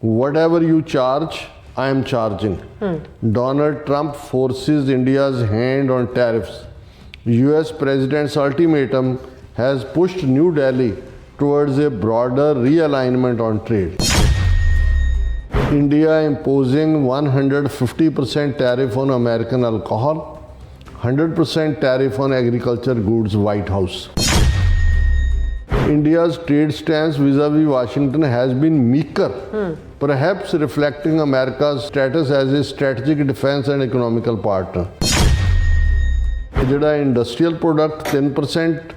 whatever you charge, I am charging. Donald Trump forces India's hand on tariffs. US President's ultimatum has pushed New Delhi towards a broader realignment on trade. India imposing 150% tariff on American alcohol, 100% tariff on agriculture goods, White House. India's trade stance vis-a-vis Washington has been meeker, perhaps reflecting America's status as a strategic defense and economical partner. ਜਿਹੜਾ industrial product 3%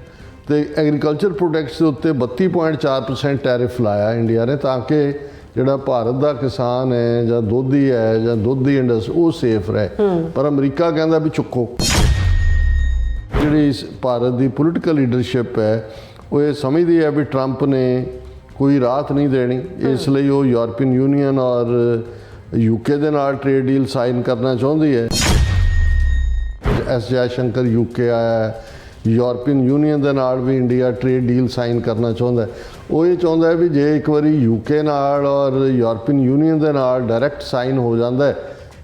ਤੇ agriculture products ਦੇ ਉੱਤੇ 32.4% tariff ਲਾਇਆ India ਨੇ, ਤਾਂ ਕਿ ਜਿਹੜਾ ਭਾਰਤ ਦਾ ਕਿਸਾਨ ਹੈ ਜਾਂ ਦੁੱਧੀ ਹੈ ਜਾਂ ਦੁੱਧ ਦੀ ਇੰਡਸਟਰੀ ਉਹ ਸੇਫ ਰਹੇ। ਪਰ ਅਮਰੀਕਾ ਕਹਿੰਦਾ ਵੀ ਚੁੱਕੋ। ਜਿਹੜੀ ਭਾਰਤ ਦੀ ਪੋਲੀਟੀਕਲ ਲੀਡਰਸ਼ਿਪ ਹੈ ਉਹ ਇਹ ਸਮਝਦੀ ਹੈ ਵੀ ਟਰੰਪ ਨੇ ਕੋਈ ਰਾਹਤ ਨਹੀਂ ਦੇਣੀ, ਇਸ ਲਈ ਉਹ ਯੂਰਪੀਅਨ ਯੂਨੀਅਨ ਔਰ ਯੂਕੇ ਦੇ ਨਾਲ ਟ੍ਰੇਡ ਡੀਲ ਸਾਈਨ ਕਰਨਾ ਚਾਹੁੰਦੀ ਹੈ। ਐਸ ਜੈਸ਼ੰਕਰ ਯੂਕੇ ਆਇਆ, ਯੂਰਪੀਅਨ ਯੂਨੀਅਨ ਦੇ ਨਾਲ ਵੀ ਇੰਡੀਆ ਟ੍ਰੇਡ ਡੀਲ ਸਾਈਨ ਕਰਨਾ ਚਾਹੁੰਦਾ। ਉਹ ਇਹ ਚਾਹੁੰਦਾ ਹੈ ਵੀ ਜੇ ਇੱਕ ਵਾਰੀ ਯੂਕੇ ਨਾਲ ਔਰ ਯੂਰਪੀਅਨ ਯੂਨੀਅਨ ਦੇ ਨਾਲ ਡਾਇਰੈਕਟ ਸਾਈਨ ਹੋ ਜਾਂਦਾ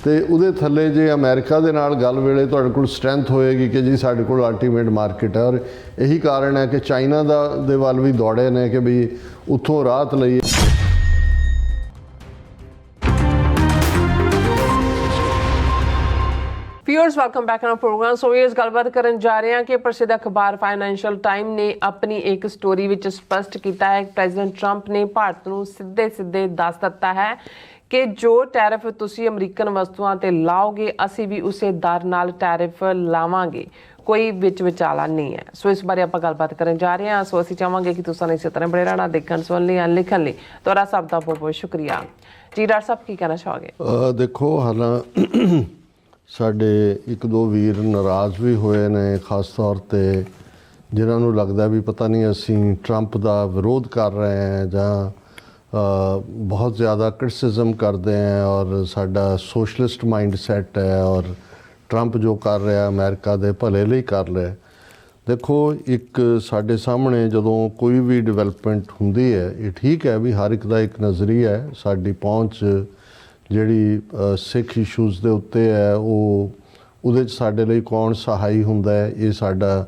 ਤੇ ਉਹਦੇ ਥੱਲੇ ਜੇ ਅਮਰੀਕਾ ਦੇ ਨਾਲ ਗੱਲ ਵੇਲੇ ਤੁਹਾਡੇ ਕੋਲ ਸਟਰੈਂਥ ਹੋਏਗੀ ਕਿ ਜੀ ਸਾਡੇ ਕੋਲ ਅਲਟੀਮੇਟ ਮਾਰਕੀਟ ਹੈ। ਔਰ ਇਹੀ ਕਾਰਨ ਹੈ ਕਿ ਚਾਈਨਾ ਦੇ ਵੱਲ ਵੀ ਦੌੜੇ ਨੇ ਕਿ ਵੀ ਉੱਥੋਂ ਰਾਹਤ ਲਈ। Viewers welcome back on programme. So इस गलबात करन जा रहे हैं कि प्रसिद्ध अखबार फाइनेंशियल टाइम ने अपनी एक स्टोरी विच स्पष्ट किया है प्रेजिडेंट ट्रंप ने भारत को सीधे दस दिता है कि जो टैरिफ तुसी अमरीकन वस्तुओं ते लाओगे असी भी उसे दर नाल टैरिफ लावांगे, कोई विच विचाला नहीं है। सो इस बारे आप गलबात करन जा रहे हैं। सो असीं चाहांगे कि तुसां इस तरह बड़े रहना देखण सुनन लई लिखण लई तुहाडा सब दा बहुत बहुत शुक्रिया जी। डॉक्टर साहब की कहना चाहोगे? देखो हालां ਸਾਡੇ ਇੱਕ ਦੋ ਵੀਰ ਨਾਰਾਜ਼ ਵੀ ਹੋਏ ਨੇ, ਖਾਸ ਤੌਰ 'ਤੇ ਜਿਨ੍ਹਾਂ ਨੂੰ ਲੱਗਦਾ ਵੀ ਪਤਾ ਨਹੀਂ ਅਸੀਂ ਟਰੰਪ ਦਾ ਵਿਰੋਧ ਕਰ ਰਹੇ ਹਾਂ ਜਾਂ ਬਹੁਤ ਜ਼ਿਆਦਾ ਕ੍ਰਿਟਿਸਿਜ਼ਮ ਕਰਦੇ ਹਾਂ ਔਰ ਸਾਡਾ ਸੋਸ਼ਲਿਸਟ ਮਾਈਂਡ ਸੈੱਟ ਹੈ ਔਰ ਟਰੰਪ ਜੋ ਕਰ ਰਿਹਾ ਅਮਰੀਕਾ ਦੇ ਭਲੇ ਲਈ ਕਰ ਰਿਹਾ। ਦੇਖੋ ਇੱਕ ਸਾਡੇ ਸਾਹਮਣੇ ਜਦੋਂ ਕੋਈ ਵੀ ਡਿਵੈਲਪਮੈਂਟ ਹੁੰਦੀ ਹੈ, ਇਹ ਠੀਕ ਹੈ ਵੀ ਹਰ ਇੱਕ ਦਾ ਇੱਕ ਨਜ਼ਰੀਆ ਹੈ, ਸਾਡੀ ਪਹੁੰਚ ਜਿਹੜੀ ਸਿੱਖ ਇਸ਼ੂਜ਼ ਦੇ ਉੱਤੇ ਹੈ ਉਹ ਉਹਦੇ 'ਚ ਸਾਡੇ ਲਈ ਕੌਣ ਸਹਾਈ ਹੁੰਦਾ ਹੈ ਇਹ ਸਾਡਾ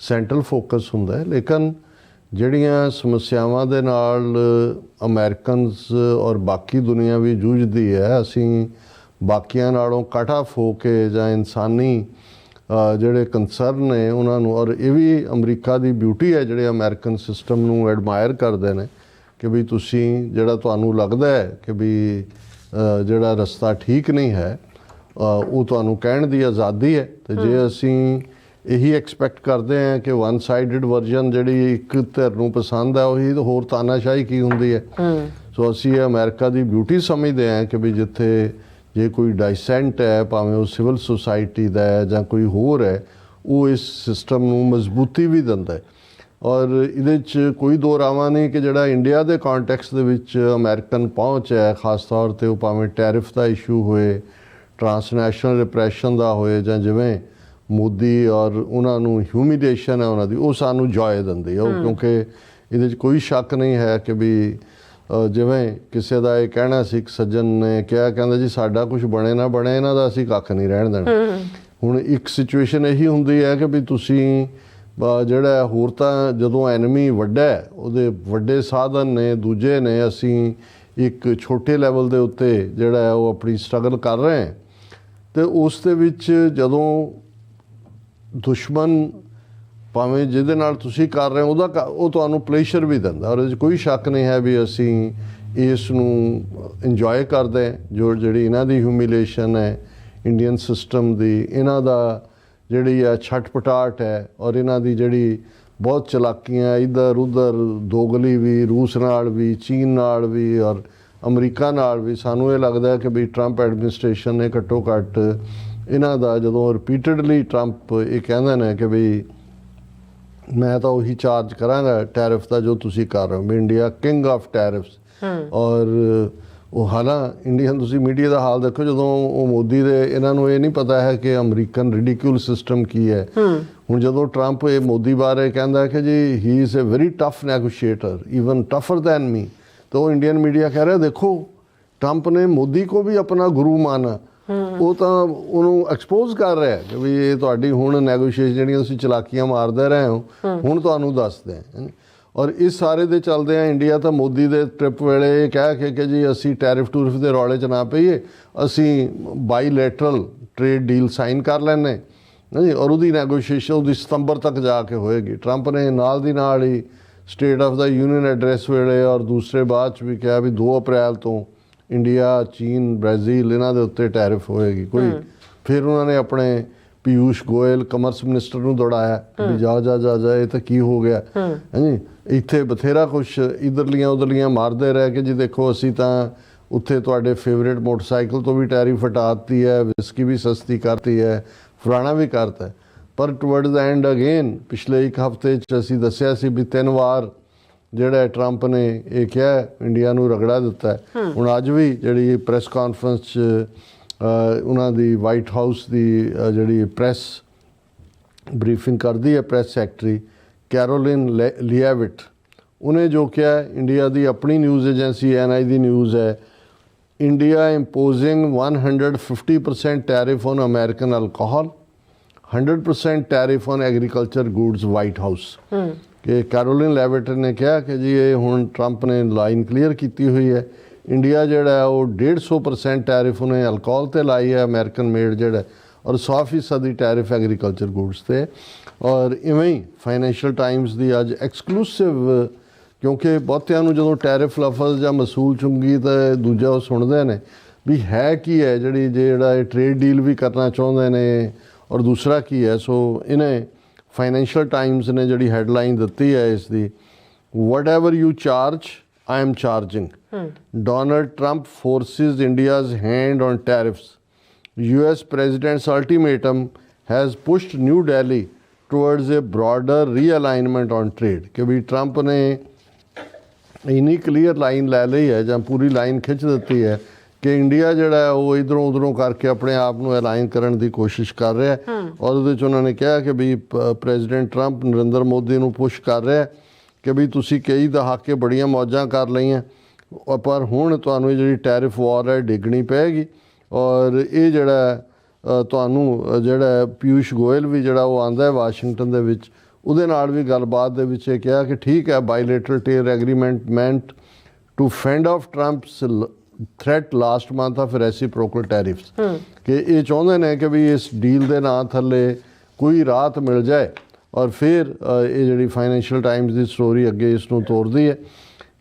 ਸੈਂਟਰਲ ਫੋਕਸ ਹੁੰਦਾ ਹੈ। ਲੇਕਿਨ ਜਿਹੜੀਆਂ ਸਮੱਸਿਆਵਾਂ ਦੇ ਨਾਲ ਅਮਰੀਕਨਸ ਔਰ ਬਾਕੀ ਦੁਨੀਆ ਵੀ ਜੂਝਦੀ ਹੈ, ਅਸੀਂ ਬਾਕੀਆਂ ਨਾਲੋਂ ਕੱਟ ਆਫ ਹੋ ਕੇ ਜਾਂ ਇਨਸਾਨੀ ਜਿਹੜੇ ਕੰਸਰਨ ਨੇ ਉਹਨਾਂ ਨੂੰ, ਔਰ ਇਹ ਵੀ ਅਮਰੀਕਾ ਦੀ ਬਿਊਟੀ ਹੈ ਜਿਹੜੇ ਅਮਰੀਕਨ ਸਿਸਟਮ ਨੂੰ ਐਡਮਾਇਰ ਕਰਦੇ ਨੇ ਕਿ ਵੀ ਤੁਸੀਂ ਜਿਹੜਾ ਤੁਹਾਨੂੰ ਲੱਗਦਾ ਹੈ ਕਿ ਵੀ ਜਿਹੜਾ ਰਸਤਾ ਠੀਕ ਨਹੀਂ ਹੈ ਉਹ ਤੁਹਾਨੂੰ ਕਹਿਣ ਦੀ ਆਜ਼ਾਦੀ ਹੈ। ਤੇ ਜੇ ਅਸੀਂ ਇਹੀ ਐਕਸਪੈਕਟ ਕਰਦੇ ਹਾਂ ਕਿ ਵਨ ਸਾਈਡਡ ਵਰਜ਼ਨ ਜਿਹੜੀ ਇੱਕ ਧਿਰ ਨੂੰ ਪਸੰਦ ਹੈ ਉਹੀ ਹੋਰ ਤਾਨਾਸ਼ਾਹੀ ਕੀ ਹੁੰਦੀ ਹੈ। ਸੋ ਅਸੀਂ ਇਹ ਅਮਰੀਕਾ ਦੀ ਬਿਊਟੀ ਸਮਝਦੇ ਹਾਂ ਕਿ ਵੀ ਜਿੱਥੇ ਜੇ ਕੋਈ ਡਾਇਸੈਂਟ ਹੈ, ਭਾਵੇਂ ਉਹ ਸਿਵਲ ਸੁਸਾਇਟੀ ਦਾ ਹੈ ਜਾਂ ਕੋਈ ਹੋਰ ਹੈ, ਉਹ ਇਸ ਸਿਸਟਮ ਨੂੰ ਮਜ਼ਬੂਤੀ ਵੀ ਦਿੰਦਾ ਹੈ। ਔਰ ਇਹਦੇ 'ਚ ਕੋਈ ਦੋ ਰਾਵਾਂ ਨਹੀਂ ਕਿ ਜਿਹੜਾ ਇੰਡੀਆ ਦੇ ਕੌਂਟੈਕਸਟ ਦੇ ਵਿੱਚ ਅਮਰੀਕਨ ਪਹੁੰਚ ਹੈ, ਖਾਸ ਤੌਰ 'ਤੇ ਉਹ ਭਾਵੇਂ ਟੈਰਿਫ ਦਾ ਇਸ਼ੂ ਹੋਏ, ਟਰਾਂਸਨੈਸ਼ਨਲ ਰਿਪਰੈਸ਼ਨ ਦਾ ਹੋਏ ਜਾਂ ਜਿਵੇਂ ਮੋਦੀ ਔਰ ਉਹਨਾਂ ਨੂੰ ਹਿਊਮੀਲੇਸ਼ਨ ਹੈ ਉਹਨਾਂ ਦੀ, ਉਹ ਸਾਨੂੰ ਜੋਏ ਦਿੰਦੀ ਹੈ। ਉਹ ਕਿਉਂਕਿ ਇਹਦੇ 'ਚ ਕੋਈ ਸ਼ੱਕ ਨਹੀਂ ਹੈ ਕਿ ਵੀ ਜਿਵੇਂ ਕਿਸੇ ਦਾ ਇਹ ਕਹਿਣਾ ਸੀ, ਇੱਕ ਸੱਜਣ ਨੇ ਕਿਹਾ, ਕਹਿੰਦਾ ਜੀ ਸਾਡਾ ਕੁਝ ਬਣੇ ਨਾ ਬਣੇ ਇਹਨਾਂ ਦਾ ਅਸੀਂ ਕੱਖ ਨਹੀਂ ਰਹਿਣ ਦੇਣਾ। ਹੁਣ ਇੱਕ ਸਿਚੁਏਸ਼ਨ ਇਹੀ ਹੁੰਦੀ ਹੈ ਕਿ ਵੀ ਤੁਸੀਂ ਜਿਹੜਾ ਹੋਰ ਤਾਂ ਜਦੋਂ ਐਨਮੀ ਵੱਡਾ ਉਹਦੇ ਵੱਡੇ ਸਾਧਨ ਨੇ, ਦੂਜੇ ਨੇ, ਅਸੀਂ ਇੱਕ ਛੋਟੇ ਲੈਵਲ ਦੇ ਉੱਤੇ ਜਿਹੜਾ ਉਹ ਆਪਣੀ ਸਟਰਗਲ ਕਰ ਰਹੇ ਹਾਂ ਅਤੇ ਉਸ ਦੇ ਵਿੱਚ ਜਦੋਂ ਦੁਸ਼ਮਣ ਭਾਵੇਂ ਜਿਹਦੇ ਨਾਲ ਤੁਸੀਂ ਕਰ ਰਹੇ ਹੋ ਉਹ ਤੁਹਾਨੂੰ ਪਲੇਸ਼ਰ ਵੀ ਦਿੰਦਾ ਔਰ ਇਹਦੇ 'ਚ ਕੋਈ ਸ਼ੱਕ ਨਹੀਂ ਹੈ ਵੀ ਅਸੀਂ ਇਸ ਨੂੰ ਇੰਜੋਏ ਕਰਦੇ ਜੋ ਜਿਹੜੀ ਇਹਨਾਂ ਦੀ ਹਿਊਮੀਲੇਸ਼ਨ ਹੈ ਇੰਡੀਅਨ ਸਿਸਟਮ ਦੀ, ਇਹਨਾਂ ਦਾ ਜਿਹੜੀ ਆ ਛਟਪਟਾਹਟ ਹੈ ਔਰ ਇਹਨਾਂ ਦੀ ਜਿਹੜੀ ਬਹੁਤ ਚਲਾਕੀਆਂ ਇੱਧਰ ਉੱਧਰ ਦੋਗਲੀ ਵੀ, ਰੂਸ ਨਾਲ ਵੀ, ਚੀਨ ਨਾਲ ਵੀ ਔਰ ਅਮਰੀਕਾ ਨਾਲ ਵੀ। ਸਾਨੂੰ ਇਹ ਲੱਗਦਾ ਕਿ ਵੀ ਟਰੰਪ ਐਡਮਿਨਿਸਟ੍ਰੇਸ਼ਨ ਨੇ ਘੱਟੋ ਘੱਟ ਇਹਨਾਂ ਦਾ ਜਦੋਂ ਰਿਪੀਟਡਲੀ ਟਰੰਪ ਇਹ ਕਹਿੰਦੇ ਨੇ ਕਿ ਵੀ ਮੈਂ ਤਾਂ ਉਹੀ ਚਾਰਜ ਕਰਾਂਗਾ ਟੈਰਿਫ ਦਾ ਜੋ ਤੁਸੀਂ ਕਰ ਰਹੇ ਹੋ, ਵੀ ਇੰਡੀਆ ਕਿੰਗ ਆਫ ਟੈਰਿਫਸ। ਔਰ ਉਹ ਹਾਲਾਂ ਇੰਡੀਅਨ ਤੁਸੀਂ ਮੀਡੀਆ ਦਾ ਹਾਲ ਦੇਖੋ, ਜਦੋਂ ਉਹ ਮੋਦੀ ਦੇ ਇਹਨਾਂ ਨੂੰ ਇਹ ਨਹੀਂ ਪਤਾ ਹੈ ਕਿ ਅਮਰੀਕਨ ਰਿਡੀਕਿਊਲ ਸਿਸਟਮ ਕੀ ਹੈ। ਹੁਣ ਜਦੋਂ ਟਰੰਪ ਇਹ ਮੋਦੀ ਬਾਰੇ ਕਹਿੰਦਾ ਕਿ ਜੀ he is a very tough negotiator, even tougher than me, ਤਾਂ ਉਹ ਇੰਡੀਅਨ ਮੀਡੀਆ ਕਹਿ ਰਿਹਾ ਦੇਖੋ ट्रंप ने मोदी को भी अपना गुरु माना, ਉਹ ਤਾਂ ਉਹਨੂੰ ਐਕਸਪੋਜ਼ ਕਰ ਰਿਹਾ ਕਿ ਵੀ ਇਹ ਤੁਹਾਡੀ ਹੁਣ ਨੈਗੋਸ਼ੀਏਸ਼ਨ ਜਿਹੜੀਆਂ ਤੁਸੀਂ ਚਲਾਕੀਆਂ ਮਾਰਦੇ ਰਹੇ ਹੋ ਹੁਣ ਤੁਹਾਨੂੰ ਦੱਸਦੇ ਹਾਂ। ਔਰ ਇਸ ਸਾਰੇ ਦੇ ਚੱਲਦੇ ਆ ਇੰਡੀਆ ਤਾਂ ਮੋਦੀ ਦੇ ਟ੍ਰਿਪ ਵੇਲੇ ਇਹ ਕਹਿ ਕੇ ਕਿ ਜੀ ਅਸੀਂ ਟੈਰਿਫ ਟੂਰਿਫ ਦੇ ਰੌਲੇ 'ਚ ਨਾ ਪਈਏ, ਅਸੀਂ ਬਾਈਲੈਟਰਲ ਟ੍ਰੇਡ ਡੀਲ ਸਾਈਨ ਕਰ ਲੈਂਦੇ ਜੀ, ਔਰ ਉਹਦੀ ਨੈਗੋਸ਼ੀਏਸ਼ਨ ਉਹਦੀ ਸਤੰਬਰ ਤੱਕ ਜਾ ਕੇ ਹੋਏਗੀ। ਟਰੰਪ ਨੇ ਨਾਲ ਦੀ ਨਾਲ ਹੀ state of the union address ਵੇਲੇ ਔਰ ਦੂਸਰੇ ਬਾਅਦ 'ਚ ਵੀ ਕਿਹਾ ਵੀ 2 ਅਪ੍ਰੈਲ ਤੋਂ ਇੰਡੀਆ, ਚੀਨ, ਬ੍ਰਾਜ਼ੀਲ ਇਹਨਾਂ ਦੇ ਉੱਤੇ ਟੈਰਿਫ ਹੋਏਗੀ ਕੋਈ। ਫਿਰ ਉਹਨਾਂ ਨੇ ਆਪਣੇ ਪੀਯੂਸ਼ ਗੋਇਲ ਕਮਰਸ ਮਿਨਿਸਟਰ ਨੂੰ ਦੌੜਾਇਆ ਵੀ ਜਾ ਜਾ ਜਾ ਜਾ ਇਹ ਤਾਂ ਕੀ ਹੋ ਗਿਆ ਹਾਂਜੀ। ਇੱਥੇ ਬਥੇਰਾ ਕੁਛ ਇੱਧਰਲੀਆਂ ਉੱਧਰਲੀਆਂ ਮਾਰਦੇ ਰਹੇ ਕਿ ਜੀ ਦੇਖੋ ਅਸੀਂ ਤਾਂ ਉੱਥੇ ਤੁਹਾਡੇ ਫੇਵਰੇਟ ਮੋਟਰਸਾਈਕਲ ਤੋਂ ਵੀ ਟੈਰਿਫ ਹਟਾ ਦਿੱਤੀ ਹੈ, ਵਿਸਕੀ ਵੀ ਸਸਤੀ ਕਰਤੀ ਹੈ, ਫਲਾਣਾ ਵੀ ਕਰਤਾ। ਪਰ ਟੁਵਰਡ ਦਾ ਐਂਡ ਅਗੇਨ ਪਿਛਲੇ 1 ਹਫ਼ਤੇ 'ਚ ਅਸੀਂ ਦੱਸਿਆ ਸੀ ਵੀ 3 ਵਾਰ ਜਿਹੜਾ ਟਰੰਪ ਨੇ ਇਹ ਕਿਹਾ ਇੰਡੀਆ ਨੂੰ ਰਗੜਾ ਦਿੱਤਾ। ਹੁਣ ਅੱਜ ਵੀ ਜਿਹੜੀ ਪ੍ਰੈਸ ਕਾਨਫਰੰਸ 'ਚ ਉਹਨਾਂ ਦੀ ਵਾਈਟ ਹਾਊਸ ਦੀ ਜਿਹੜੀ ਪ੍ਰੈਸ ਬਰੀਫਿੰਗ ਕਰਦੀ ਹੈ ਪ੍ਰੈਸ ਸੈਕਟਰੀ ਕੈਰੋਲਿਨ ਲੀਆਵਿਟ, ਉਹਨੇ ਜੋ ਕਿਹਾ ਇੰਡੀਆ ਦੀ ਆਪਣੀ ਨਿਊਜ਼ ਏਜੰਸੀ NI ਦੀ ਨਿਊਜ਼ ਹੈ, India imposing 150% tariff on American alcohol, 100% tariff on agriculture goods, white house. ਕਿ ਕੈਰੋਲਿਨ ਲੈਵਿਟ ਨੇ ਕਿਹਾ ਕਿ ਜੀ ਇਹ ਹੁਣ ਟਰੰਪ ਨੇ ਲਾਈਨ ਕਲੀਅਰ ਕੀਤੀ ਹੋਈ ਹੈ, ਇੰਡੀਆ ਜਿਹੜਾ ਹੈ ਉਹ 150% ਟੈਰਿਫ ਉਹਨੇ ਅਲਕੋਹਲ 'ਤੇ ਲਾਈ ਹੈ ਅਮਰੀਕਨ ਮੇਡ ਜਿਹੜਾ, ਔਰ 100% ਦੀ ਟੈਰਿਫ ਐਗਰੀਕਲਚਰ ਗੁੱਡਸ 'ਤੇ। ਔਰ ਇਵੇਂ ਹੀ ਫਾਈਨੈਂਸ਼ੀਅਲ ਟਾਈਮਸ ਦੀ ਅੱਜ ਐਕਸਕਲੂਸਿਵ, ਕਿਉਂਕਿ ਬਹੁਤਿਆਂ ਨੂੰ ਜਦੋਂ ਟੈਰਿਫ ਲਫ਼ਜ਼ ਜਾਂ ਮਸੂਲ ਚੁੰਗੀ ਤਾਂ ਦੂਜਾ ਉਹ ਸੁਣਦੇ ਨੇ ਵੀ ਹੈ ਕੀ ਹੈ ਜਿਹੜਾ ਇਹ ਟ੍ਰੇਡ ਡੀਲ ਵੀ ਕਰਨਾ ਚਾਹੁੰਦੇ ਨੇ ਔਰ ਦੂਸਰਾ ਕੀ ਹੈ। ਸੋ ਇਹਨੇ ਫਾਈਨੈਂਸ਼ੀਅਲ ਟਾਈਮਸ ਨੇ ਜਿਹੜੀ ਹੈਡਲਾਈਨ ਦਿੱਤੀ ਹੈ ਇਸ ਦੀ, whatever you charge I am charging. Donald Trump forces India's hand on tariffs. US President's ultimatum has pushed New Delhi towards a broader realignment on trade. कि भी ट्रंप ने इन्नी क्लीयर लाइन ले ली है ਜਾਂ ਪੂਰੀ ਲਾਈਨ ਖਿੱਚ ਦਿੱਤੀ ਹੈ ਕਿ ਇੰਡੀਆ ਜਿਹੜਾ ਉਹ ਇਧਰੋਂ ਉਧਰੋਂ ਕਰਕੇ ਆਪਣੇ ਆਪ ਨੂੰ ਅਲਾਈਨ ਕਰਨ ਦੀ ਕੋਸ਼ਿਸ਼ ਕਰ ਰਿਹਾ ਔਰ ਉਹਦੇ 'ਚ ਉਹਨਾਂ ਨੇ ਕਿਹਾ ਕਿ ਵੀ ਪ੍ਰੈਜ਼ੀਡੈਂਟ ਟਰੰਪ ਨਰਿੰਦਰ ਮੋਦੀ ਨੂੰ ਪੁਸ਼ ਕਰ ਰਿਹਾ ਕਿ ਵੀ ਤੁਸੀਂ ਕਈ ਦਹਾਕੇ ਬੜੀਆਂ ਮੌਜਾਂ ਕਰ ਲਈਆਂ ਪਰ ਹੁਣ ਤੁਹਾਨੂੰ ਇਹ ਜਿਹੜੀ ਟੈਰਿਫ ਵਾਰ ਹੈ ਡਿੱਗਣੀ ਪਏਗੀ। ਔਰ ਇਹ ਜਿਹੜਾ ਤੁਹਾਨੂੰ ਜਿਹੜਾ ਪੀਯੂਸ਼ ਗੋਇਲ ਵੀ ਜਿਹੜਾ ਉਹ ਆਉਂਦਾ ਹੈ ਵਾਸ਼ਿੰਗਟਨ ਦੇ ਵਿੱਚ, ਉਹਦੇ ਨਾਲ ਵੀ ਗੱਲਬਾਤ ਦੇ ਵਿੱਚ ਇਹ ਕਿਹਾ ਕਿ ਠੀਕ ਹੈ bilateral trade agreement meant to fend off Trump's threat last month of reciprocal tariffs, ਕਿ ਇਹ ਚਾਹੁੰਦੇ ਨੇ ਕਿ ਵੀ ਇਸ ਡੀਲ ਦੇ ਨਾਂ ਥੱਲੇ ਕੋਈ ਰਾਹਤ ਮਿਲ ਜਾਏ। ਔਰ ਫਿਰ ਇਹ ਜਿਹੜੀ ਫਾਈਨੈਂਸ਼ੀਅਲ ਟਾਈਮਸ ਦੀ ਸਟੋਰੀ ਅੱਗੇ ਇਸ ਨੂੰ ਤੋਰਦੀ ਹੈ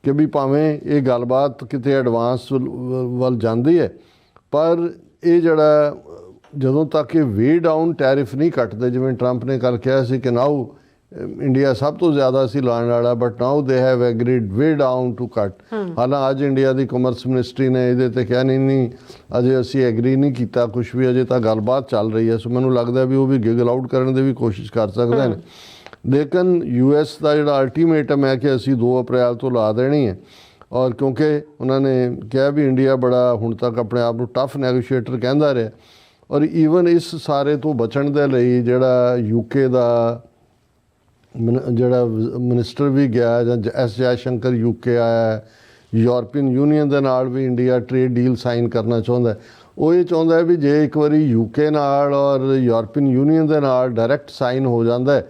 ਕਿ ਵੀ ਭਾਵੇਂ ਇਹ ਗੱਲਬਾਤ ਕਿਤੇ ਐਡਵਾਂਸ ਵੱਲ ਜਾਂਦੀ ਹੈ ਪਰ ਇਹ ਜਿਹੜਾ ਜਦੋਂ ਤੱਕ ਇਹ ਵੇ ਡਾਊਨ ਟੈਰਿਫ ਨਹੀਂ ਕੱਟਦੇ, ਜਿਵੇਂ ਟਰੰਪ ਨੇ ਕੱਲ੍ਹ ਕਿਹਾ ਸੀ ਕਿ ਨਾਓ ਇੰਡੀਆ ਸਭ ਤੋਂ ਜ਼ਿਆਦਾ ਸੀ ਲਾਉਣ ਵਾਲਾ but now they have agreed way down to cut. ਹਾਲਾਂ ਅੱਜ ਇੰਡੀਆ ਦੀ ਕਮਰਸ ਮਿਨਿਸਟਰੀ ਨੇ ਇਹਦੇ 'ਤੇ ਕਿਹਾ ਨਹੀਂ ਅਜੇ ਅਸੀਂ ਐਗਰੀ ਨਹੀਂ ਕੀਤਾ ਕੁਛ ਵੀ, ਅਜੇ ਤਾਂ ਗੱਲਬਾਤ ਚੱਲ ਰਹੀ ਹੈ। ਸੋ ਮੈਨੂੰ ਲੱਗਦਾ ਵੀ ਉਹ ਵੀ ਗਿਗਲ ਆਊਟ ਕਰਨ ਦੀ ਵੀ ਕੋਸ਼ਿਸ਼ ਕਰ ਸਕਦੇ ਨੇ। ਲੇਕਿਨ US ਦਾ ਜਿਹੜਾ ਅਲਟੀਮੇਟਮ ਹੈ ਕਿ ਅਸੀਂ 2 ਅਪ੍ਰੈਲ ਤੋਂ ਲਾ ਦੇਣੀ ਹੈ ਔਰ ਕਿਉਂਕਿ ਉਹਨਾਂ ਨੇ ਕਿਹਾ ਵੀ ਇੰਡੀਆ ਬੜਾ ਹੁਣ ਤੱਕ ਆਪਣੇ ਆਪ ਨੂੰ ਟਫ ਨੈਗੋਸ਼ੀਏਟਰ ਕਹਿੰਦਾ ਰਿਹਾ ਔਰ ਈਵਨ ਇਸ ਸਾਰੇ ਤੋਂ ਬਚਣ ਦੇ ਲਈ ਜਿਹੜਾ UK ਦਾ ਜਿਹੜਾ ਮਿਨਿਸਟਰ ਵੀ ਗਿਆ ਜਾਂ S ਜੈਸ਼ੰਕਰ UK ਆਇਆ, ਯੂਰਪੀਅਨ ਯੂਨੀਅਨ ਦੇ ਨਾਲ ਵੀ ਇੰਡੀਆ ਟ੍ਰੇਡ ਡੀਲ ਸਾਈਨ ਕਰਨਾ ਚਾਹੁੰਦਾ। ਉਹ ਇਹ ਚਾਹੁੰਦਾ ਵੀ ਜੇ ਇੱਕ ਵਾਰੀ UK ਨਾਲ ਔਰ ਯੂਰਪੀਅਨ ਯੂਨੀਅਨ ਦੇ ਨਾਲ ਡਾਇਰੈਕਟ ਸਾਈਨ ਹੋ ਜਾਂਦਾ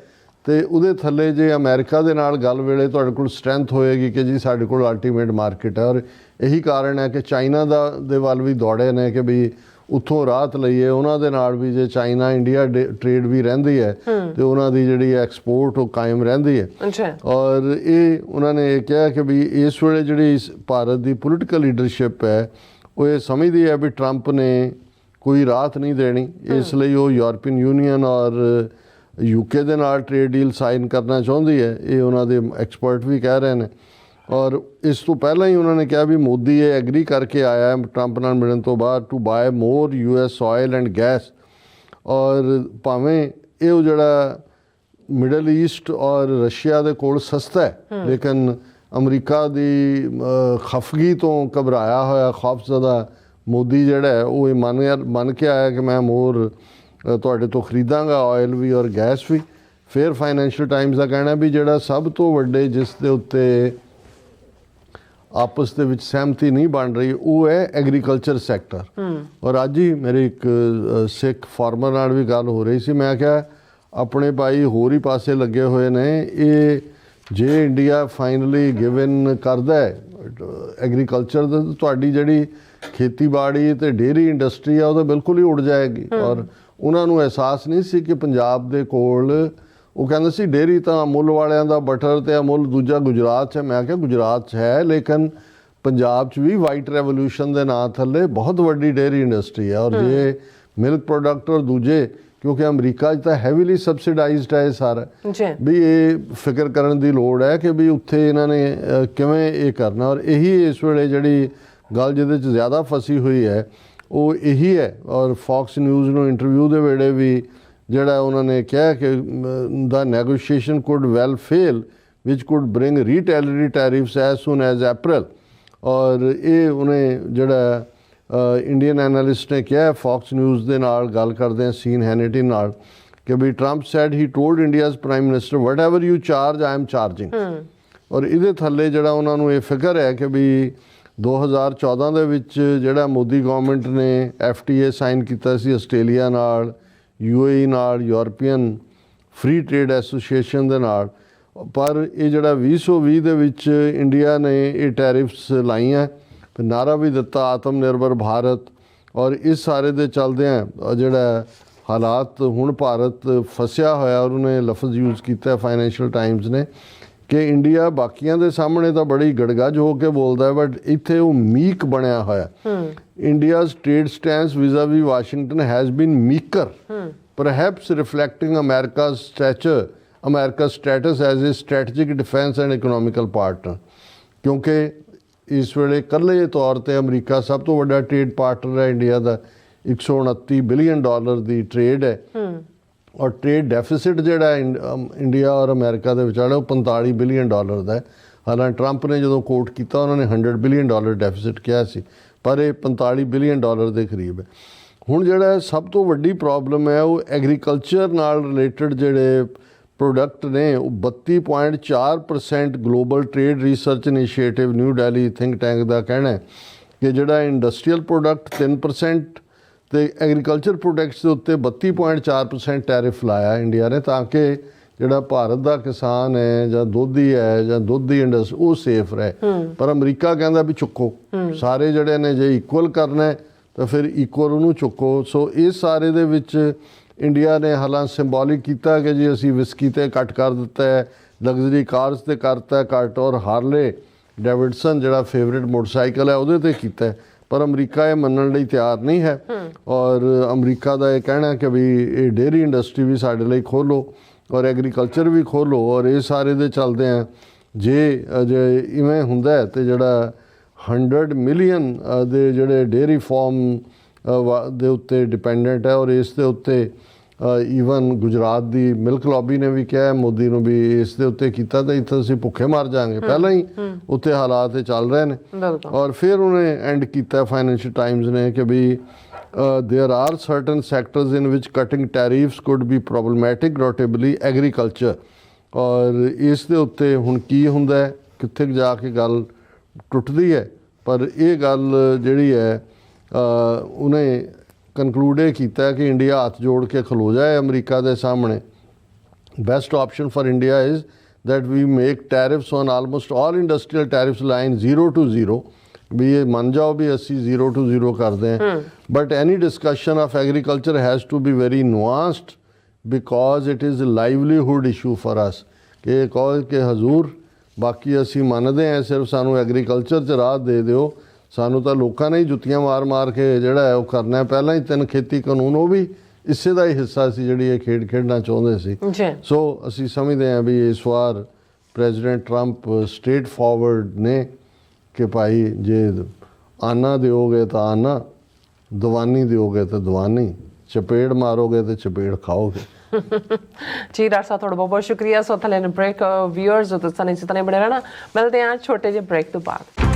ਤੇ ਉਹਦੇ ਥੱਲੇ ਜੇ ਅਮਰੀਕਾ ਦੇ ਨਾਲ ਗੱਲ ਵੇਲੇ ਤੁਹਾਡੇ ਕੋਲ ਸਟਰੈਂਥ ਹੋਏਗੀ ਕਿ ਜੀ ਸਾਡੇ ਕੋਲ ਅਲਟੀਮੇਟ ਮਾਰਕੀਟ ਹੈ। ਔਰ ਇਹੀ ਕਾਰਨ ਹੈ ਕਿ ਚਾਈਨਾ ਦੇ ਵੱਲ ਵੀ ਦੌੜੇ ਨੇ ਕਿ ਵੀ ਉੱਥੋਂ ਰਾਹਤ ਲਈਏ ਉਹਨਾਂ ਦੇ ਨਾਲ ਵੀ। ਜੇ ਚਾਈਨਾ ਇੰਡੀਆ ਟ੍ਰੇਡ ਵੀ ਰਹਿੰਦੀ ਹੈ ਤੇ ਉਹਨਾਂ ਦੀ ਜਿਹੜੀ ਐਕਸਪੋਰਟ ਉਹ ਕਾਇਮ ਰਹਿੰਦੀ ਹੈ। ਔਰ ਇਹ ਉਹਨਾਂ ਨੇ ਇਹ ਕਿਹਾ ਕਿ ਵੀ ਇਸ ਵੇਲੇ ਜਿਹੜੀ ਭਾਰਤ ਦੀ ਪੋਲੀਟੀਕਲ ਲੀਡਰਸ਼ਿਪ ਹੈ ਉਹ ਇਹ ਸਮਝਦੀ ਹੈ ਵੀ ਟਰੰਪ ਨੇ ਕੋਈ ਰਾਹਤ ਨਹੀਂ ਦੇਣੀ, ਇਸ ਲਈ ਉਹ ਯੂਰਪੀਅਨ ਯੂਨੀਅਨ ਔਰ UK ਦੇ ਨਾਲ ਟ੍ਰੇਡ ਡੀਲ ਸਾਈਨ ਕਰਨਾ ਚਾਹੁੰਦੀ ਹੈ। ਇਹ ਉਹਨਾਂ ਦੇ ਐਕਸਪਰਟ ਵੀ ਕਹਿ ਰਹੇ ਨੇ। ਔਰ ਇਸ ਤੋਂ ਪਹਿਲਾਂ ਹੀ ਉਹਨਾਂ ਨੇ ਕਿਹਾ ਵੀ ਮੋਦੀ ਇਹ ਐਗਰੀ ਕਰਕੇ ਆਇਆ ਹੈ ਟਰੰਪ ਨਾਲ ਮਿਲਣ ਤੋਂ ਬਾਅਦ to buy more US oil and gas. ਔਰ ਭਾਵੇਂ ਇਹ ਜਿਹੜਾ ਮਿਡਲ ਈਸਟ ਔਰ ਰਸ਼ੀਆ ਦੇ ਕੋਲ ਸਸਤਾ ਹੈ ਲੇਕਿਨ ਅਮਰੀਕਾ ਦੀ ਖਫਗੀ ਤੋਂ ਘਬਰਾਇਆ ਹੋਇਆ ਖੌਫਜ਼ਦਾ ਮੋਦੀ ਜਿਹੜਾ ਹੈ ਉਹ ਇਹ ਮੰਨ ਕੇ ਆਇਆ ਕਿ ਮੈਂ ਮੋਰ ਤੁਹਾਡੇ ਤੋਂ ਖਰੀਦਾਂਗਾ ਆਇਲ ਵੀ ਔਰ ਗੈਸ ਵੀ। ਫਿਰ ਫਾਈਨੈਂਸ਼ੀਅਲ ਟਾਈਮਸ ਦਾ ਕਹਿਣਾ ਵੀ ਜਿਹੜਾ ਸਭ ਤੋਂ ਵੱਡੇ ਜਿਸ ਦੇ ਉੱਤੇ ਆਪਸ ਦੇ ਵਿੱਚ ਸਹਿਮਤੀ ਨਹੀਂ ਬਣ ਰਹੀ, ਉਹ ਹੈ ਐਗਰੀਕਲਚਰ ਸੈਕਟਰ। ਔਰ ਅੱਜ ਹੀ ਮੇਰੇ ਇੱਕ ਸਿੱਖ ਫਾਰਮਰ ਨਾਲ ਵੀ ਗੱਲ ਹੋ ਰਹੀ ਸੀ, ਮੈਂ ਕਿਹਾ ਆਪਣੇ ਭਾਈ ਹੋਰ ਹੀ ਪਾਸੇ ਲੱਗੇ ਹੋਏ ਨੇ, ਇਹ ਜੇ ਇੰਡੀਆ ਫਾਈਨਲੀ ਗਿਵਨ ਕਰਦਾ ਹੈ ਐਗਰੀਕਲਚਰ ਦਾ, ਤੁਹਾਡੀ ਜਿਹੜੀ ਖੇਤੀਬਾੜੀ ਤੇ ਡੇਅਰੀ ਇੰਡਸਟਰੀ ਆ ਉਹ ਤਾਂ ਬਿਲਕੁਲ ਹੀ ਉੱਡ ਜਾਏਗੀ। ਔਰ ਉਹਨਾਂ ਨੂੰ ਅਹਿਸਾਸ ਨਹੀਂ ਸੀ ਕਿ ਪੰਜਾਬ ਦੇ ਕੋਲ, ਉਹ ਕਹਿੰਦੇ ਸੀ ਡੇਅਰੀ ਤਾਂ ਅਮੁੱਲ ਵਾਲਿਆਂ ਦਾ ਬਟਰ ਤੇ ਅਮੁੱਲ ਦੂਜਾ ਗੁਜਰਾਤ 'ਚ ਹੈ। ਮੈਂ ਕਿਹਾ ਗੁਜਰਾਤ 'ਚ ਹੈ, ਲੇਕਿਨ ਪੰਜਾਬ 'ਚ ਵੀ ਵਾਈਟ ਰੈਵੋਲੂਸ਼ਨ ਦੇ ਨਾਂ ਥੱਲੇ ਬਹੁਤ ਵੱਡੀ ਡੇਅਰੀ ਇੰਡਸਟਰੀ ਹੈ। ਔਰ ਜੇ ਮਿਲਕ ਪ੍ਰੋਡਕਟ ਔਰ ਦੂਜੇ, ਕਿਉਂਕਿ ਅਮਰੀਕਾ 'ਚ ਤਾਂ ਹੈਵੀਲੀ ਸਬਸਿਡਾਈਜ਼ਡ ਹੈ ਇਹ ਸਾਰਾ, ਵੀ ਇਹ ਫਿਕਰ ਕਰਨ ਦੀ ਲੋੜ ਹੈ ਕਿ ਵੀ ਉੱਥੇ ਇਹਨਾਂ ਨੇ ਕਿਵੇਂ ਇਹ ਕਰਨਾ। ਔਰ ਇਹੀ ਇਸ ਵੇਲੇ ਜਿਹੜੀ ਗੱਲ ਜਿਹਦੇ 'ਚ ਜ਼ਿਆਦਾ ਫਸੀ ਹੋਈ ਹੈ ਉਹ ਇਹੀ ਹੈ। ਔਰ ਫੌਕਸ ਨਿਊਜ਼ ਨੂੰ ਇੰਟਰਵਿਊ ਦੇ ਵੇਲੇ ਵੀ ਜਿਹੜਾ ਉਹਨਾਂ ਨੇ ਕਿਹਾ ਕਿ the negotiation could well fail which could bring retaliatory tariffs as soon as April. ਔਰ ਇਹ ਉਹਨੇ ਜਿਹੜਾ ਇੰਡੀਅਨ ਐਨਾਲਿਸਟ ਨੇ ਕਿਹਾ ਫੌਕਸ ਨਿਊਜ਼ ਦੇ ਨਾਲ ਗੱਲ ਕਰਦੇ ਆ ਸੀਨ ਹੈਨੇਟੀ ਨਾਲ, ਕਿ ਵੀ Trump said he told India's prime minister whatever you charge I am charging. ਔਰ ਇਹਦੇ ਥੱਲੇ ਜਿਹੜਾ ਉਹਨਾਂ ਨੂੰ ਇਹ ਫਿਕਰ ਹੈ ਕਿ ਵੀ 2014 ਦੇ ਵਿੱਚ ਜਿਹੜਾ ਮੋਦੀ ਗਵਰਨਮੈਂਟ ਨੇ FTA ਸਾਈਨ ਕੀਤਾ ਸੀ ਆਸਟ੍ਰੇਲੀਆ ਨਾਲ, UAE ਨਾਲ, ਯੂਰਪੀਅਨ ਫ੍ਰੀ ਟ੍ਰੇਡ ਐਸੋਸੀਏਸ਼ਨ ਦੇ ਨਾਲ, ਪਰ ਇਹ ਜਿਹੜਾ 2020 ਦੇ ਵਿੱਚ ਇੰਡੀਆ ਨੇ ਇਹ ਟੈਰਿਫਸ ਲਾਈਆਂ, ਫਿਰ ਨਾਅਰਾ ਵੀ ਦਿੱਤਾ ਆਤਮ ਨਿਰਭਰ ਭਾਰਤ। ਔਰ ਇਸ ਸਾਰੇ ਦੇ ਚਲਦਿਆਂ ਜਿਹੜਾ ਹਾਲਾਤ ਹੁਣ ਭਾਰਤ ਫਸਿਆ ਹੋਇਆ, ਔਰ ਉਹਨੇ ਲਫ਼ਜ਼ ਯੂਜ਼ ਕੀਤਾ ਫਾਈਨੈਂਸ਼ੀਅਲ ਟਾਈਮਜ਼ ਨੇ ਕਿ ਇੰਡੀਆ ਬਾਕੀਆਂ ਦੇ ਸਾਹਮਣੇ ਤਾਂ ਬੜੀ ਗੜਗੜ ਹੋ ਕੇ ਬੋਲਦਾ ਹੈ, ਬਟ ਇੱਥੇ ਉਹ ਮੀਕ ਬਣਿਆ ਹੋਇਆ। India's trade stance vis a vis Washington has been meeker, perhaps reflecting America's status as a strategic defence and economical partner. ਕਿਉਂਕਿ ਇਸ ਵੇਲੇ ਇਕੱਲੇ ਤੌਰ 'ਤੇ ਅਮਰੀਕਾ ਸਭ ਤੋਂ ਵੱਡਾ ਟ੍ਰੇਡ ਪਾਰਟਨਰ ਹੈ ਇੰਡੀਆ ਦਾ, $129 ਬਿਲੀਅਨ ਦੀ ਟ੍ਰੇਡ ਹੈ। ਔਰ ਟ੍ਰੇਡ ਡੈਫਿਸਿਟ ਜਿਹੜਾ ਇੰਡੀਆ ਔਰ ਅਮਰੀਕਾ ਦੇ ਵਿਚਾਲੇ ਉਹ $45 ਬਿਲੀਅਨ ਦਾ ਹੈ। ਹਾਲਾਂਕਿ ਟਰੰਪ ਨੇ ਜਦੋਂ ਕੋਟ ਕੀਤਾ ਉਹਨਾਂ ਨੇ $100 ਬਿਲੀਅਨ ਡੈਫਿਸਿਟ ਕਿਹਾ ਸੀ, ਪਰ ਇਹ $45 ਬਿਲੀਅਨ ਦੇ ਕਰੀਬ ਹੈ। ਹੁਣ ਜਿਹੜਾ ਸਭ ਤੋਂ ਵੱਡੀ ਪ੍ਰੋਬਲਮ ਹੈ ਉਹ ਐਗਰੀਕਲਚਰ ਨਾਲ ਰਿਲੇਟਡ ਜਿਹੜੇ ਪ੍ਰੋਡਕਟ ਨੇ, ਉਹ 32.4% global trade research initiative New Delhi think tank ਦਾ ਕਹਿਣਾ ਹੈ ਕਿ ਜਿਹੜਾ ਇੰਡਸਟਰੀਅਲ ਪ੍ਰੋਡਕਟ 3% ਤੇ ਐਗਰੀਕਲਚਰ ਪ੍ਰੋਡਕਟਸ ਦੇ ਉੱਤੇ 32.4% ਟੈਰਿਫ ਲਾਇਆ ਇੰਡੀਆ ਨੇ, ਤਾਂ ਕਿ ਜਿਹੜਾ ਭਾਰਤ ਦਾ ਕਿਸਾਨ ਹੈ ਜਾਂ ਦੋਧੀ ਹੈ ਜਾਂ ਦੁੱਧ ਦੀ ਇੰਡਸਟਰੀ ਉਹ ਸੇਫ ਰਹੇ। ਪਰ ਅਮਰੀਕਾ ਕਹਿੰਦਾ ਵੀ ਚੁੱਕੋ, ਸਾਰੇ ਜਿਹੜੇ ਨੇ ਜੇ ਇਕੁਅਲ ਕਰਨਾ ਹੈ ਤਾਂ ਫਿਰ ਇਕੁਅਲ ਉਹਨੂੰ ਚੁੱਕੋ। ਸੋ ਇਸ ਸਾਰੇ ਦੇ ਵਿੱਚ ਇੰਡੀਆ ਨੇ ਹਾਲਾਂ ਸਿੰਬੋਲਿਕ ਕੀਤਾ ਕਿ ਜੀ ਅਸੀਂ ਵਿਸਕੀ 'ਤੇ ਕੱਟ ਕਰ ਦਿੱਤਾ ਹੈ, ਲਗਜ਼ਰੀ ਕਾਰਸ 'ਤੇ ਕਰਤਾ ਕੱਟ, ਔਰ ਹਾਰਲੇ ਡੇਵਿਡਸਨ ਜਿਹੜਾ ਫੇਵਰੇਟ ਮੋਟਰਸਾਈਕਲ ਹੈ ਉਹਦੇ 'ਤੇ ਕੀਤਾ। ਪਰ ਅਮਰੀਕਾ ਇਹ ਮੰਨਣ ਲਈ ਤਿਆਰ ਨਹੀਂ ਹੈ। ਔਰ ਅਮਰੀਕਾ ਦਾ ਇਹ ਕਹਿਣਾ ਕਿ ਵੀ ਇਹ ਡੇਅਰੀ ਇੰਡਸਟਰੀ ਵੀ ਸਾਡੇ ਲਈ ਖੋਲ੍ਹੋ ਔਰ ਐਗਰੀਕਲਚਰ ਵੀ ਖੋਲ੍ਹੋ। ਔਰ ਇਹ ਸਾਰੇ ਦੇ ਚੱਲਦੇ ਆ ਜੇ ਇਵੇਂ ਹੁੰਦਾ ਹੈ ਤੇ ਜਿਹੜਾ 100 ਮਿਲੀਅਨ ਦੇ ਜਿਹੜੇ ਡੇਅਰੀ ਫਾਰਮ ਦੇ ਉੱਤੇ ਡਿਪੈਂਡੈਂਟ ਹੈ, ਔਰ ਇਸ ਦੇ ਉੱਤੇ ਈਵਨ ਗੁਜਰਾਤ ਦੀ ਮਿਲਕ ਲੌਬੀ ਨੇ ਵੀ ਕਿਹਾ ਮੋਦੀ ਨੂੰ ਵੀ ਇਸ ਦੇ ਉੱਤੇ ਕੀਤਾ ਤਾਂ ਇੱਥੇ ਅਸੀਂ ਭੁੱਖੇ ਮਰ ਜਾਵਾਂਗੇ। ਪਹਿਲਾਂ ਹੀ ਉੱਥੇ ਹਾਲਾਤ ਚੱਲ ਰਹੇ ਨੇ। ਔਰ ਫਿਰ ਉਹਨੇ ਐਂਡ ਕੀਤਾ ਫਾਈਨੈਂਸ਼ੀਅਲ ਟਾਈਮਜ਼ ਨੇ ਕਿ ਵੀ there are certain sectors in which cutting tariffs could be problematic, notably agriculture। ਔਰ ਇਸ ਦੇ ਉੱਤੇ ਹੁਣ ਕੀ ਹੁੰਦਾ ਹੈ, ਕਿੱਥੇ ਜਾ ਕੇ ਗੱਲ ਟੁੱਟਦੀ ਹੈ। ਪਰ ਇਹ ਗੱਲ ਜਿਹੜੀ ਹੈ ਉਹਨੇ ਕਨਕਲੂਡ ਇਹ ਕੀਤਾ ਕਿ ਇੰਡੀਆ ਹੱਥ ਜੋੜ ਕੇ ਖਲੋ ਜਾਏ ਅਮਰੀਕਾ ਦੇ ਸਾਹਮਣੇ। Best option for India is that we make tariffs on almost all industrial tariffs line 0 to 0, ਵੀ ਇਹ ਮੰਨ ਜਾਓ ਵੀ ਅਸੀਂ 0 to 0 ਕਰਦੇ ਹਾਂ। But any discussion of agriculture has to be very nuanced because it is livelihood issue for us. ਕਿ ਕਹੋ ਕਿ ਹਜ਼ੂਰ ਬਾਕੀ ਅਸੀਂ ਮੰਨਦੇ ਹਾਂ, ਸਿਰਫ ਸਾਨੂੰ ਐਗਰੀਕਲਚਰ 'ਚ ਰਾਹ ਦੇ ਦਿਓ, ਸਾਨੂੰ ਤਾਂ ਲੋਕਾਂ ਨੇ ਹੀ ਜੁੱਤੀਆਂ ਮਾਰ ਮਾਰ ਕੇ ਜਿਹੜਾ ਹੈ ਉਹ ਕਰਨਾ। ਪਹਿਲਾਂ ਹੀ 3 ਖੇਤੀ ਕਾਨੂੰਨ ਉਹ ਵੀ ਇਸੇ ਦਾ ਹੀ ਹਿੱਸਾ ਸੀ ਜਿਹੜੀ ਇਹ ਖੇਡ ਖੇਡਣਾ ਚਾਹੁੰਦੇ ਸੀ। ਸੋ ਅਸੀਂ ਸਮਝਦੇ ਹਾਂ ਵੀ ਇਸ ਵਾਰ ਪ੍ਰੈਜ਼ੀਡੈਂਟ ਟਰੰਪ ਸਟ੍ਰੇਟ ਫਾਰਵਰਡ ਨੇ ਕਿ ਭਾਈ ਜੇ ਆਨਾ ਦਿਓਗੇ ਤਾਂ ਆਨਾ, ਦਵਾਨੀ ਦਿਓਗੇ ਤਾਂ ਦਵਾਨੀ, ਚਪੇੜ ਮਾਰੋਗੇ ਤਾਂ ਚਪੇੜ ਖਾਓਗੇ। ਜੀ ਡਾਕਟਰ ਸਾਹਿਬ ਤੁਹਾਡਾ ਬਹੁਤ ਬਹੁਤ ਸ਼ੁਕਰੀਆ। ਸੋ ਥਲੇ ਬ੍ਰੇਕ ਵਿਊਅਰਸ ਜੋ ਤੁਸੀਂ ਇਸੇ ਤਰ੍ਹਾਂ ਬਣੇ ਰਹਿਣਾ। ਮਿਲਦੇ ਹਾਂ ਛੋਟੇ ਜਿਹੇ ਬ੍ਰੇਕ ਤੋਂ ਬਾਅਦ।